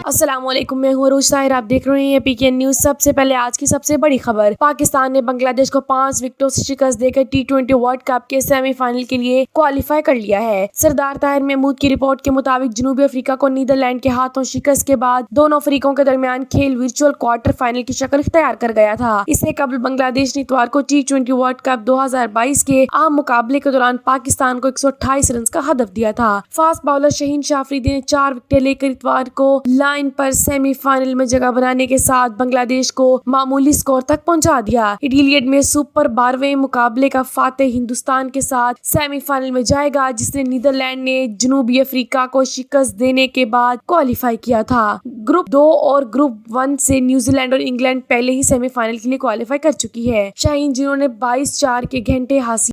السلام علیکم، میں ہوں عروج طاہر، آپ دیکھ رہے ہیں PKN نیوز۔ سب سے پہلے آج کی سب سے بڑی خبر۔ پاکستان نے بنگلہ دیش کو 5 وکٹوں سے شکست دے کر T20 ورلڈ کپ کے سیمی فائنل کے لیے کوالیفائی کر لیا ہے۔ سردار طاہر محمود کی رپورٹ کے مطابق جنوبی افریقہ کو نیدرلینڈ کے ہاتھوں شکست کے بعد دونوں فریقوں کے درمیان کھیل ورچوئل کوارٹر فائنل کی شکل اختیار کر گیا تھا۔ اس سے قبل بنگلہ دیش نے اتوار کو T20 ورلڈ کپ 2022 کے اہم مقابلے کے دوران پاکستان کو 128 رنز کا ہدف دیا تھا۔ فاسٹ باؤلر شاہین شاہ آفریدی نے 4 وکٹیں لے کر اتوار کو لائن پر سیمی فائنل میں جگہ بنانے کے ساتھ بنگلہ دیش کو معمولی سکور تک پہنچا دیا۔ ایڈیلیڈ میں سپر 12ویں مقابلے کا فاتح ہندوستان کے ساتھ سیمی فائنل میں جائے گا، جس نے نیدرلینڈ نے جنوبی افریقہ کو شکست دینے کے بعد کوالیفائی کیا تھا۔ گروپ 2 اور گروپ 1 سے نیوزی لینڈ اور انگلینڈ پہلے ہی سیمی فائنل کے لیے کوالیفائی کر چکی ہے۔ شاہین، جنہوں نے 22-4 کے گھنٹے حاصل